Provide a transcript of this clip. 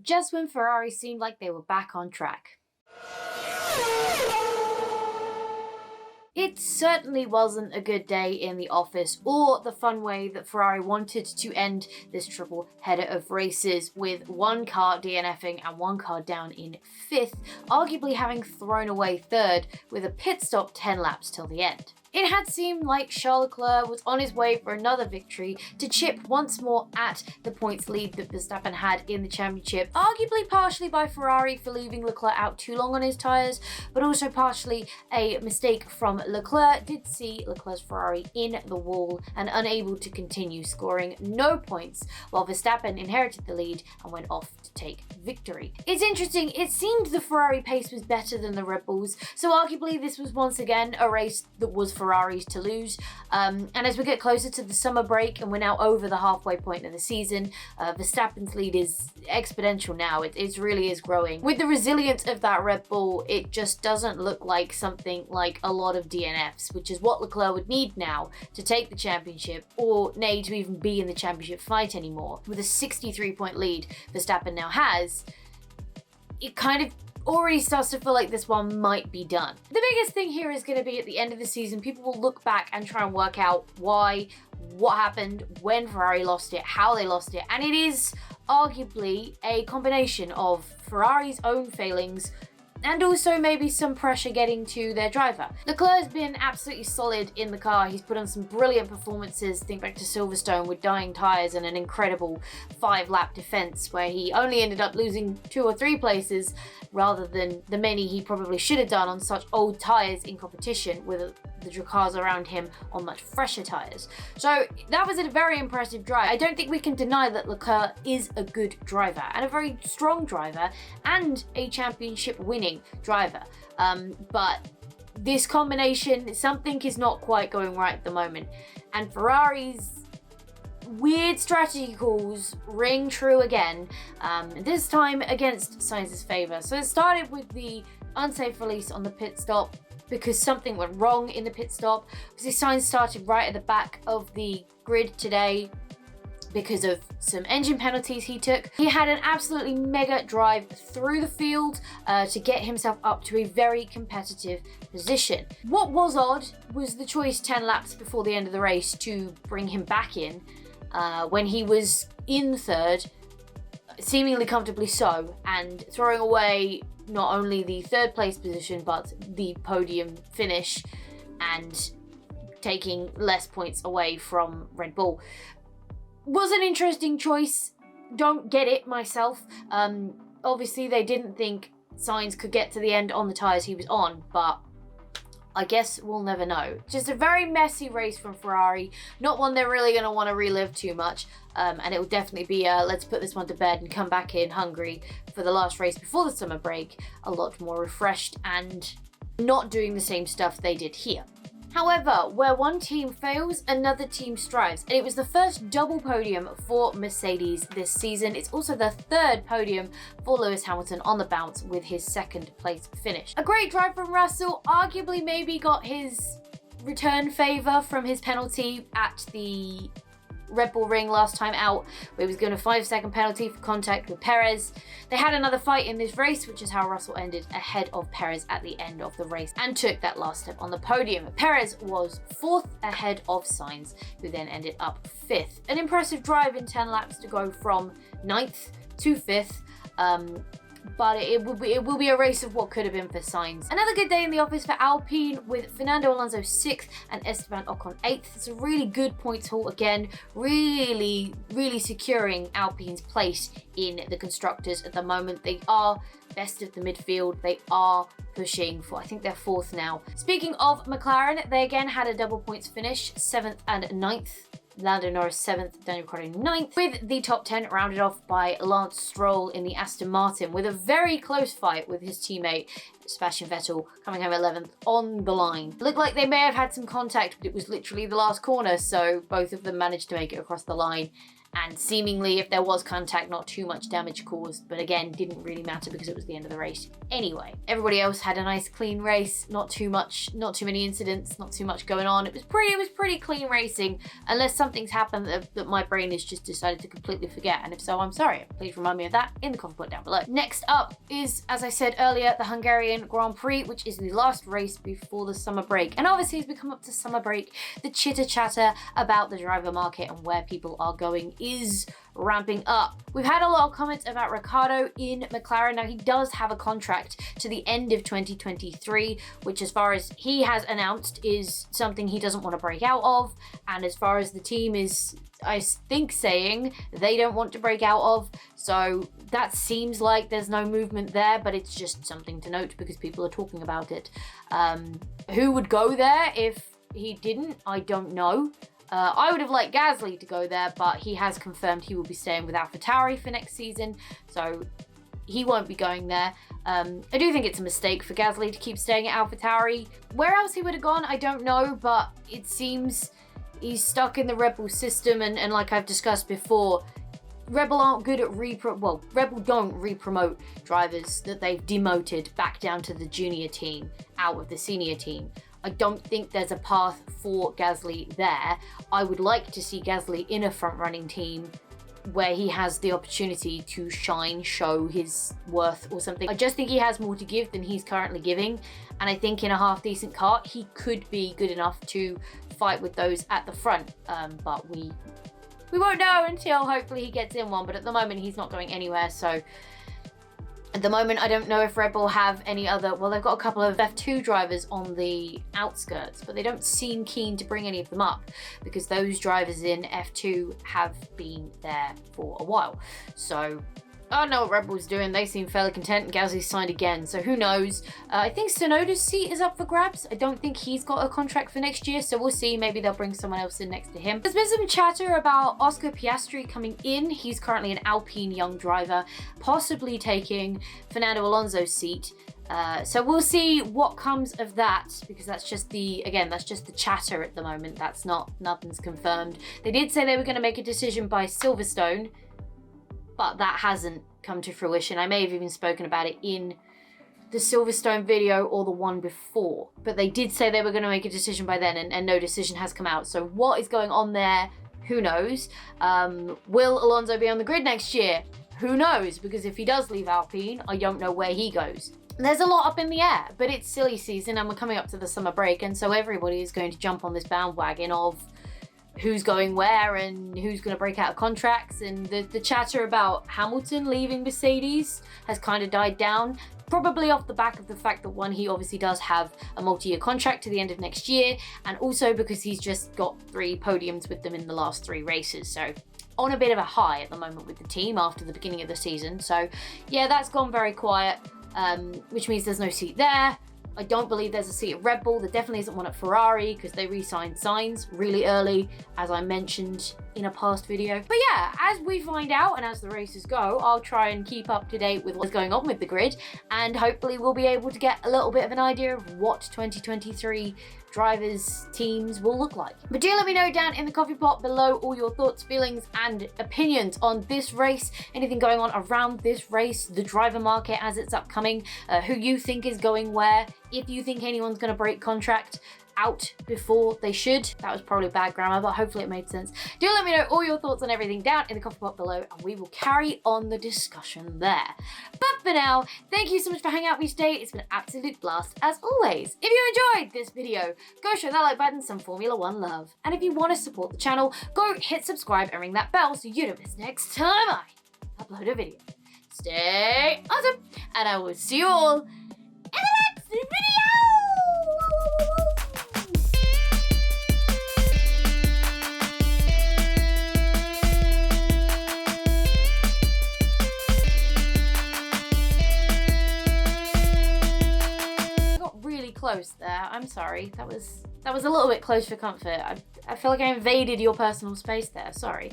just when Ferrari seemed like they were back on track. It certainly wasn't a good day in the office, or the fun way that Ferrari wanted to end this triple header of races, with one car DNFing and one car down in 5th, arguably having thrown away 3rd with a pit stop 10 laps till the end. It had seemed like Charles Leclerc was on his way for another victory to chip once more at the points lead that Verstappen had in the championship, arguably partially by Ferrari for leaving Leclerc out too long on his tyres, but also partially a mistake from Leclerc did see Leclerc's Ferrari in the wall and unable to continue, scoring no points, while Verstappen inherited the lead and went off to take victory. It's interesting, it seemed the Ferrari pace was better than the Red Bulls, so arguably this was once again a race that was Ferraris to lose. And as we get closer to the summer break and we're now over the halfway point of the season, Verstappen's lead is exponential now. It really is growing. With the resilience of that Red Bull, it just doesn't look like something like a lot of DNFs, which is what Leclerc would need now to take the championship, or nay, to even be in the championship fight anymore. With a 63-point lead Verstappen now has, it kind of already starts to feel like this one might be done. The biggest thing here is going to be at the end of the season, people will look back and try and work out why, what happened, when Ferrari lost it, how they lost it, and it is arguably a combination of Ferrari's own failings and also maybe some pressure getting to their driver. Leclerc's been absolutely solid in the car. He's put on some brilliant performances. Think back to Silverstone with dying tyres and an incredible 5-lap defense where he only ended up losing 2 or 3 places rather than the many he probably should have done on such old tyres in competition with the cars around him on much fresher tyres. So that was a very impressive drive. I don't think we can deny that Leclerc is a good driver and a very strong driver and a championship winning driver. But this combination, something is not quite going right at the moment. And Ferrari's weird strategy calls ring true again, this time against Sainz's favour. So it started with the unsafe release on the pit stop because something went wrong in the pit stop. Because Sainz started right at the back of the grid today because of some engine penalties he took. He had an absolutely mega drive through the field to get himself up to a very competitive position. What was odd was the choice 10 laps before the end of the race to bring him back in when he was in 3rd, seemingly comfortably so, and throwing away not only the 3rd place position but the podium finish and taking less points away from Red Bull. Was an interesting choice. Don't get it myself. Obviously they didn't think Sainz could get to the end on the tyres he was on, but I guess we'll never know. Just a very messy race from Ferrari, not one they're really going to want to relive too much, and it will definitely be let's put this one to bed and come back in hungry for the last race before the summer break, a lot more refreshed and not doing the same stuff they did here. However, where one team fails, another team strives, and it was the first double podium for Mercedes this season. It's also the 3rd podium for Lewis Hamilton on the bounce with his 2nd place finish. A great drive from Russell, arguably maybe got his return favour from his penalty at the Red Bull ring last time out, where he was given a 5-second penalty for contact with Perez. They had another fight in this race, which is how Russell ended ahead of Perez at the end of the race and took that last step on the podium. Perez was 4th ahead of Sainz, who then ended up 5th. An impressive drive in 10 laps to go from 9th to 5th. But it will be a race of what could have been for Sainz. Another good day in the office for Alpine, with Fernando Alonso 6th and Esteban Ocon 8th. It's a really good points haul again, really securing Alpine's place in the constructors at the moment. They are best of the midfield. They are pushing for, I think they're 4th now. Speaking of McLaren, they again had a double points finish, 7th and 9th. Lando Norris 7th, Daniel Ricciardo 9th, with the top 10 rounded off by Lance Stroll in the Aston Martin, with a very close fight with his teammate Sebastian Vettel coming home 11th on the line. It looked like they may have had some contact, but it was literally the last corner, so both of them managed to make it across the line and seemingly if there was contact, not too much damage caused, but again, didn't really matter because it was the end of the race anyway. Everybody else had a nice clean race, not too many incidents, not too much going on. It was pretty clean racing, unless something's happened that my brain has just decided to completely forget, and if so, I'm sorry. Please remind me of that in the comment box down below. Next up is, as I said earlier, the Hungarian Grand Prix, which is the last race before the summer break. And obviously, as we come up to summer break, the chitter chatter about the driver market and where people are going is ramping up. We've had a lot of comments about Ricciardo in McLaren. Now, he does have a contract to the end of 2023, which, as far as he has announced, is something he doesn't want to break out of. And as far as the team is, I think, saying they don't want to break out of. So that seems like there's no movement there, but it's just something to note because people are talking about it. Who would go there if he didn't? I don't know. I would have liked Gasly to go there, but he has confirmed he will be staying with AlphaTauri for next season, so he won't be going there. I do think it's a mistake for Gasly to keep staying at AlphaTauri. Where else he would have gone, I don't know, but it seems he's stuck in the Red Bull system, and like I've discussed before, Red Bull aren't good at Red Bull don't re-promote drivers that they've demoted back down to the junior team, out of the senior team. I don't think there's a path for Gasly there. I would like to see Gasly in a front-running team where he has the opportunity to shine, show his worth or something. I just think he has more to give than he's currently giving. And I think in a half-decent car, he could be good enough to fight with those at the front. But we won't know until hopefully he gets in one. But at the moment, he's not going anywhere. So at the moment, I don't know if Red Bull have any other... Well, they've got a couple of F2 drivers on the outskirts, but they don't seem keen to bring any of them up because those drivers in F2 have been there for a while. So I don't know what Red Bull's doing. They seem fairly content, and Gasly's signed again, so who knows. I think Tsunoda's seat is up for grabs. I don't think he's got a contract for next year, so we'll see. Maybe they'll bring someone else in next to him. There's been some chatter about Oscar Piastri coming in. He's currently an Alpine young driver, possibly taking Fernando Alonso's seat. So we'll see what comes of that, because that's just the chatter at the moment. Nothing's confirmed. They did say they were going to make a decision by Silverstone, but that hasn't come to fruition. I may have even spoken about it in the Silverstone video or the one before, but they did say they were going to make a decision by then, and no decision has come out. So what is going on there? Who knows? Will Alonso be on the grid next year? Who knows? Because if he does leave Alpine, I don't know where he goes. There's a lot up in the air, but it's silly season and we're coming up to the summer break, and so everybody is going to jump on this bandwagon of who's going where and who's going to break out of contracts. And the chatter about Hamilton leaving Mercedes has kind of died down, probably off the back of the fact that, one, he obviously does have a multi-year contract to the end of next year, and also because he's just got 3 podiums with them in the last 3 races. So on a bit of a high at the moment with the team after the beginning of the season. So yeah, that's gone very quiet, which means there's no seat there. I don't believe there's a seat at Red Bull. There definitely isn't one at Ferrari because they re-signed Sainz really early, as I mentioned in a past video. But yeah, as we find out and as the races go, I'll try and keep up to date with what's going on with the grid, and hopefully we'll be able to get a little bit of an idea of what 2023 drivers' teams will look like. But do let me know down in the coffee pot below all your thoughts, feelings, and opinions on this race, anything going on around this race, the driver market as it's upcoming, who you think is going where, if you think anyone's going to break contract out before they should. That was probably bad grammar, but hopefully it made sense. Do let me know all your thoughts on everything down in the coffee pot below, and we will carry on the discussion there. But for now, thank you so much for hanging out with me today. It's been an absolute blast as always. If you enjoyed this video, go show that like button some Formula One love. And if you want to support the channel, go hit subscribe and ring that bell so you don't miss next time I upload a video. Stay awesome, and I will see you all in the next video. Close there. I'm sorry. That was a little bit close for comfort. I feel like I invaded your personal space there. Sorry.